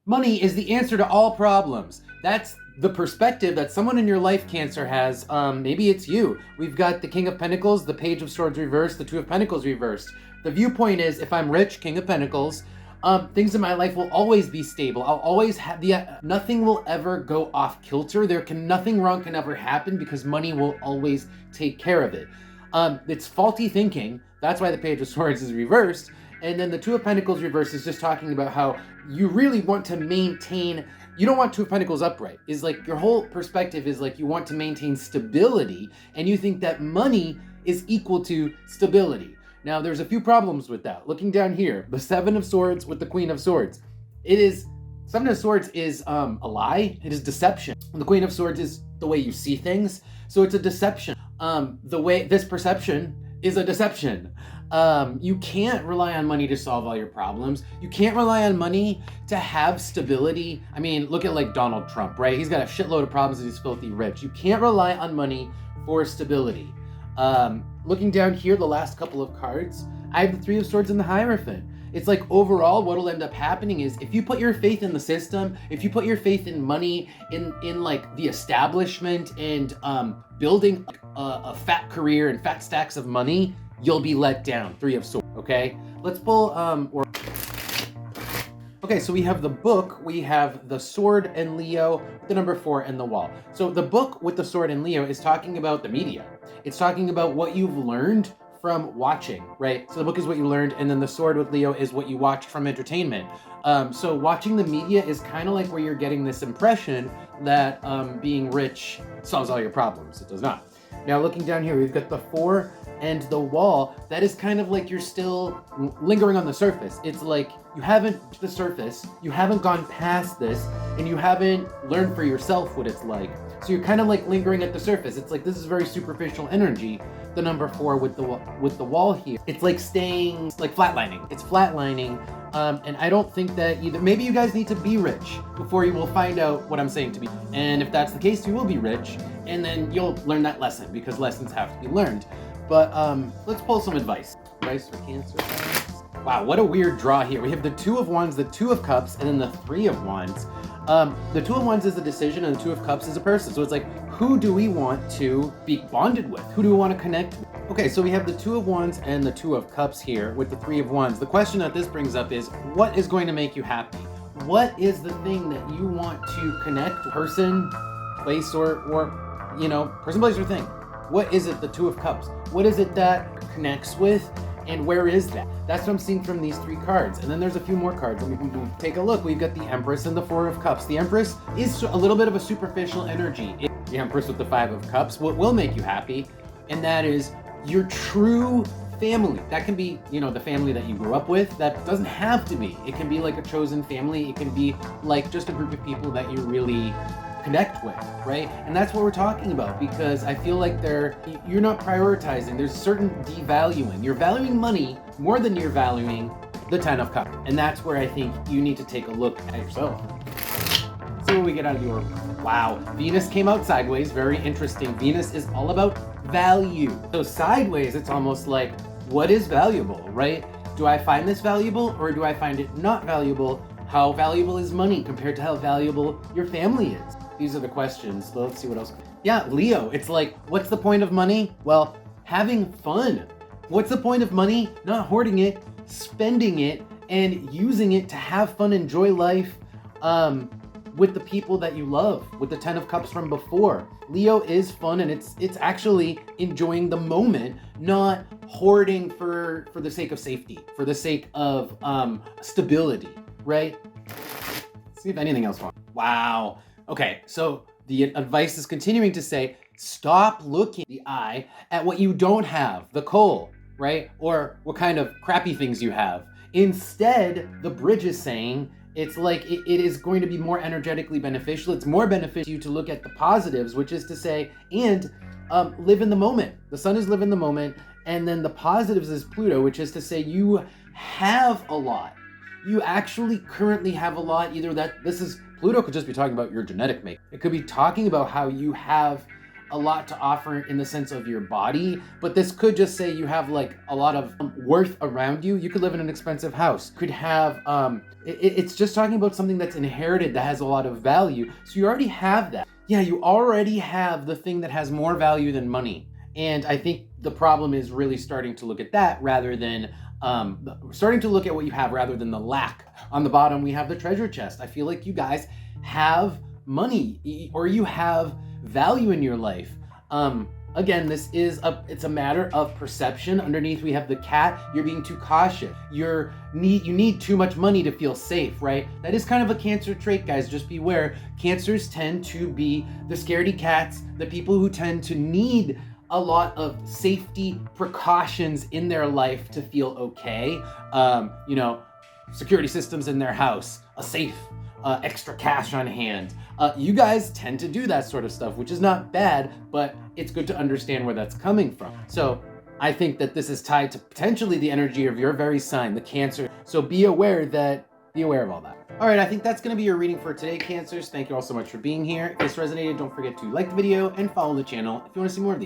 Money is the answer to all problems. That's the perspective that someone in your life, Cancer, has. Maybe it's you. We've got the King of Pentacles, the Page of Swords reversed, the Two of Pentacles reversed. The viewpoint is, if I'm rich, King of Pentacles, things in my life will always be stable. I'll always have nothing will ever go off kilter. Nothing wrong can ever happen because money will always take care of it. It's faulty thinking. That's why the Page of Swords is reversed. And then the Two of Pentacles reversed is just talking about how you really want to maintain, you don't want Two of Pentacles upright. Is like your whole perspective is like you want to maintain stability, and you think that money is equal to stability. Now, there's a few problems with that. Looking down here, the Seven of Swords with the Queen of Swords. Seven of Swords is a lie. It is deception. The Queen of Swords is the way you see things. So it's a deception. The way this perception is a deception. You can't rely on money to solve all your problems. You can't rely on money to have stability. I mean, look at like Donald Trump, right? He's got a shitload of problems and he's filthy rich. You can't rely on money for stability. Looking down here, the last couple of cards, I have the Three of Swords and the Hierophant. It's like overall what will end up happening is if you put your faith in the system, if you put your faith in money, in like the establishment and building a fat career and fat stacks of money, you'll be let down. Three of Swords, okay? Let's pull, okay, so we have the Book, we have the Sword and Leo, the number 4 and the Wall. So the Book with the Sword and Leo is talking about the media. It's talking about what you've learned from watching, right? So the Book is what you learned, and then the Sword with Leo is what you watched from entertainment. So watching the media is kind of like where you're getting this impression that being rich solves all your problems. It does not. Now looking down here, we've got the 4 and the Wall. That is kind of like you're still lingering on the surface. It's like you haven't the surface, you haven't gone past this, and you haven't learned for yourself what it's like. So you're kind of like lingering at the surface. It's like this is very superficial energy. The number 4 with the Wall here. It's like staying, like flatlining. It's flatlining. And I don't think that either. Maybe you guys need to be rich before you will find out what I'm saying to be. And if that's the case, you will be rich, and then you'll learn that lesson because lessons have to be learned. But let's pull some advice. Advice for Cancer. Wow, what a weird draw here. We have the Two of Wands, the Two of Cups, and then the Three of Wands. The Two of Wands is a decision, and the Two of Cups is a person. So it's like, who do we want to be bonded with? Who do we want to connect with? Okay, so we have the Two of Wands and the Two of Cups here with the Three of Wands. The question that this brings up is, what is going to make you happy? What is the thing that you want to connect? Person, place, or person, place, or thing. What is it, the Two of Cups? What is it that connects with, and where is that? That's what I'm seeing from these 3 cards. And then there's a few more cards, and we can take a look. We've got the Empress and the 4 of Cups. The Empress is a little bit of a superficial energy. The Empress with the 5 of Cups, what will make you happy, and that is your true family. That can be, the family that you grew up with. That doesn't have to be. It can be like a chosen family. It can be like just a group of people that you really connect with, right? And that's what we're talking about, because I feel like you're not prioritizing. There's certain devaluing. You're valuing money more than you're valuing the 10 of Cups. And that's where I think you need to take a look at yourself. Let's see what we get out of your, wow, Venus came out sideways. Very interesting. Venus is all about value. So sideways, it's almost like, what is valuable, right? Do I find this valuable, or do I find it not valuable? How valuable is money compared to how valuable your family is? These are the questions. So let's see what else. Yeah, Leo, it's like, what's the point of money? Well, having fun. What's the point of money? Not hoarding it, spending it, and using it to have fun, enjoy life with the people that you love, with the 10 of Cups from before. Leo is fun, and it's actually enjoying the moment, not hoarding for the sake of safety, for the sake of stability, right? Let's see if anything else wrong. Wow. Okay, so the advice is continuing to say, stop looking the eye at what you don't have, the coal, right? Or what kind of crappy things you have. Instead, the bridge is saying, it's like it is going to be more energetically beneficial. It's more beneficial to you to look at the positives, which is to say, and live in the moment. The sun is live in the moment. And then the positives is Pluto, which is to say you have a lot. You actually currently have a lot. Either that Pluto could just be talking about your genetic makeup. It could be talking about how you have a lot to offer in the sense of your body, but this could just say you have like a lot of worth around you. You could live in an expensive house, could have it's just talking about something that's inherited that has a lot of value. So you already have that. Yeah, you already have the thing that has more value than money. And I think the problem is really starting to look at that rather than starting to look at what you have rather than the lack. On the bottom, we have the treasure chest. I feel like you guys have money or you have value in your life. Again, it's a matter of perception. Underneath we have the cat. You're being too cautious. You need too much money to feel safe, right? That is kind of a Cancer trait, guys. Just beware. Cancers tend to be the scaredy cats, the people who tend to need a lot of safety precautions in their life to feel okay. Security systems in their house, a safe, extra cash on hand. You guys tend to do that sort of stuff, which is not bad, but it's good to understand where that's coming from. So I think that this is tied to potentially the energy of your very sign, the Cancer. So be aware of all that. All right, I think that's going to be your reading for today, Cancers. Thank you all so much for being here. If this resonated, don't forget to like the video and follow the channel if you want to see more of these.